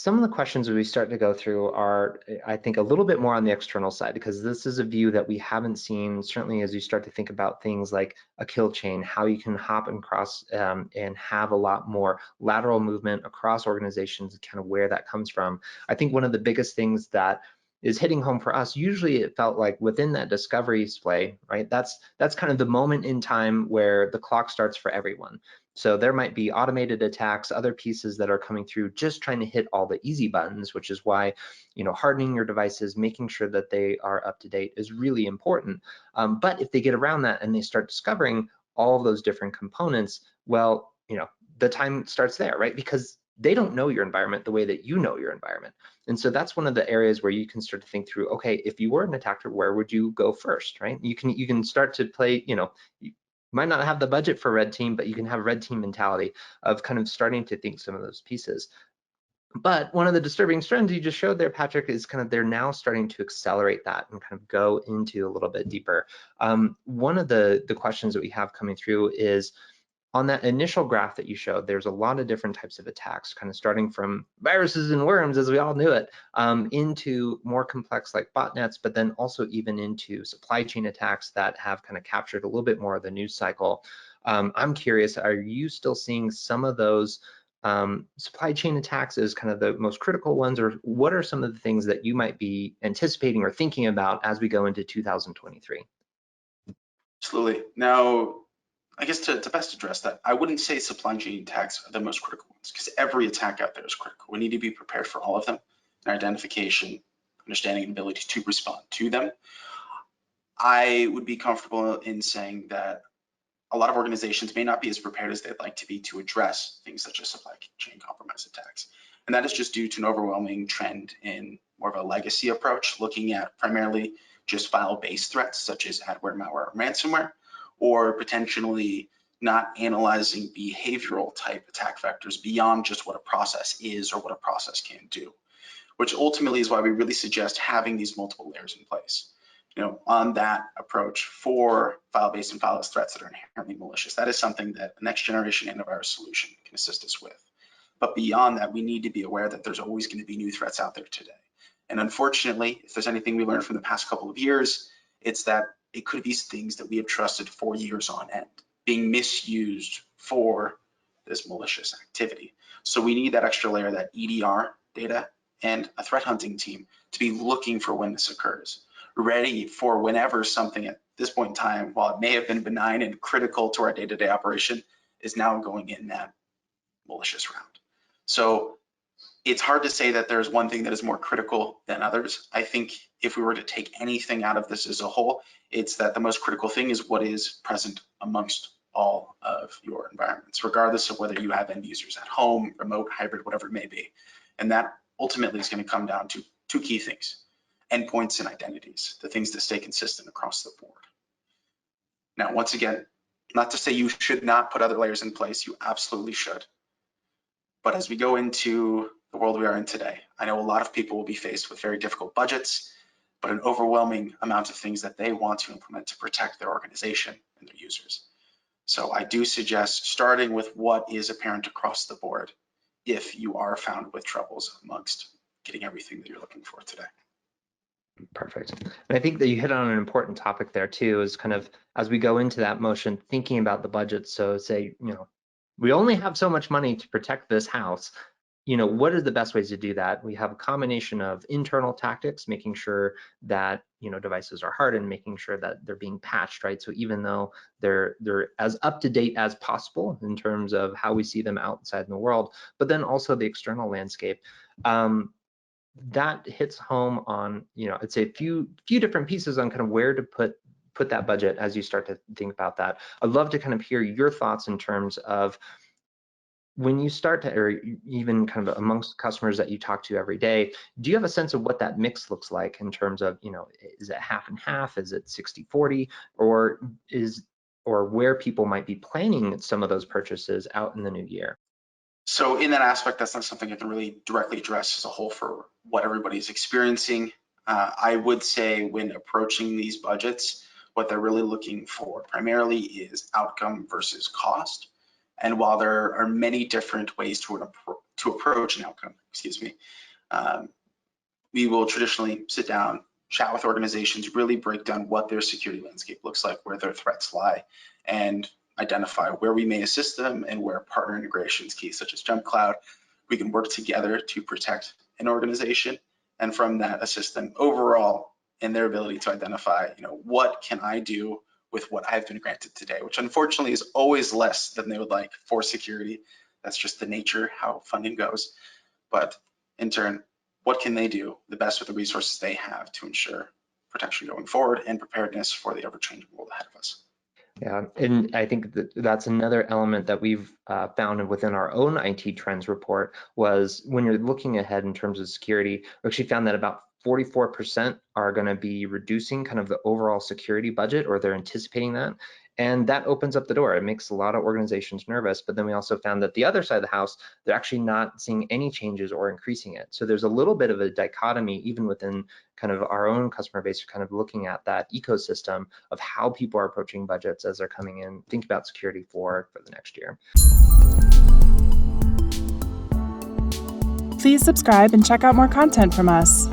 some of the questions we start to go through are, I think, a little bit more on the external side, because this is a view that we haven't seen, certainly as you start to think about things like a kill chain, how you can hop across and have a lot more lateral movement across organizations, kind of where that comes from. I think one of the biggest things that is hitting home for us, usually it felt like within that discovery splay, right? That's kind of the moment in time where the clock starts for everyone. So there might be automated attacks, other pieces that are coming through, just trying to hit all the easy buttons, which is why, hardening your devices, making sure that they are up to date is really important. But if they get around that and they start discovering all of those different components, well, the time starts there, right? Because they don't know your environment the way that you know your environment. And so that's one of the areas where you can start to think through, okay, if you were an attacker, where would you go first, right? You can start to play, you might not have the budget for red team, but you can have red team mentality of kind of starting to think some of those pieces. But one of the disturbing trends you just showed there, Patrick, is kind of they're now starting to accelerate that and kind of go into a little bit deeper. One of the questions that we have coming through is, on that initial graph that you showed, there's a lot of different types of attacks, kind of starting from viruses and worms, as we all knew it, into more complex like botnets, but then also even into supply chain attacks that have kind of captured a little bit more of the news cycle. I'm curious, are you still seeing some of those supply chain attacks as kind of the most critical ones, or what are some of the things that you might be anticipating or thinking about as we go into 2023? Absolutely. Now, I guess to best address that, I wouldn't say supply chain attacks are the most critical ones, because every attack out there is critical. We need to be prepared for all of them, and identification, understanding, and ability to respond to them. I would be comfortable in saying that a lot of organizations may not be as prepared as they'd like to be to address things such as supply chain compromise attacks. And that is just due to an overwhelming trend in more of a legacy approach, looking at primarily just file-based threats such as adware, malware, or ransomware, or potentially not analyzing behavioral type attack vectors beyond just what a process is or what a process can do, which ultimately is why we really suggest having these multiple layers in place. On that approach for file-based and fileless threats that are inherently malicious. That is something that a next generation antivirus solution can assist us with. But beyond that, we need to be aware that there's always going to be new threats out there today. And unfortunately, if there's anything we learned from the past couple of years, it's that it could be things that we have trusted for years on end being misused for this malicious activity. So we need that extra layer, that EDR data, and a threat hunting team to be looking for when this occurs, ready for whenever something at this point in time, while it may have been benign and critical to our day-to-day operation, is now going in that malicious route. So it's hard to say that there's one thing that is more critical than others. I think if we were to take anything out of this as a whole, it's that the most critical thing is what is present amongst all of your environments, regardless of whether you have end users at home, remote, hybrid, whatever it may be. And that ultimately is going to come down to two key things: endpoints and identities, the things that stay consistent across the board. Now, once again, not to say you should not put other layers in place, you absolutely should. But as we go into the world we are in today, I know a lot of people will be faced with very difficult budgets, but an overwhelming amount of things that they want to implement to protect their organization and their users. So I do suggest starting with what is apparent across the board if you are found with troubles amongst getting everything that you're looking for today. Perfect. And I think that you hit on an important topic there too, is kind of as we go into that motion, thinking about the budget. So say, we only have so much money to protect this house. What are the best ways to do that? We have a combination of internal tactics, making sure that, devices are hardened, making sure that they're being patched, right? So even though they're as up to date as possible in terms of how we see them outside in the world, but then also the external landscape. That hits home on, I'd say a few different pieces on kind of where to put that budget as you start to think about that. I'd love to kind of hear your thoughts in terms of when you start to, or even kind of amongst customers that you talk to every day, do you have a sense of what that mix looks like in terms of, is it half and half? Is it 60-40? Or where people might be planning some of those purchases out in the new year? So in that aspect, that's not something I can really directly address as a whole for what everybody's experiencing. I would say when approaching these budgets, what they're really looking for primarily is outcome versus cost. And while there are many different ways to to approach an outcome, we will traditionally sit down, chat with organizations, really break down what their security landscape looks like, where their threats lie, and identify where we may assist them and where partner integration is key, such as JumpCloud. We can work together to protect an organization, and from that assist them overall in their ability to identify, what can I do with what I've been granted today, which unfortunately is always less than they would like for security. That's just the nature, how funding goes. But in turn, what can they do the best with the resources they have to ensure protection going forward and preparedness for the ever-changing world ahead of us? Yeah, and I think that's another element that we've found within our own IT trends report was when you're looking ahead in terms of security, we actually found that about 44% are going to be reducing kind of the overall security budget, or they're anticipating that. And that opens up the door. It makes a lot of organizations nervous, but then we also found that the other side of the house, they're actually not seeing any changes or increasing it. So there's a little bit of a dichotomy even within kind of our own customer base, kind of looking at that ecosystem of how people are approaching budgets as they're coming in, think about security for the next year. Please subscribe and check out more content from us.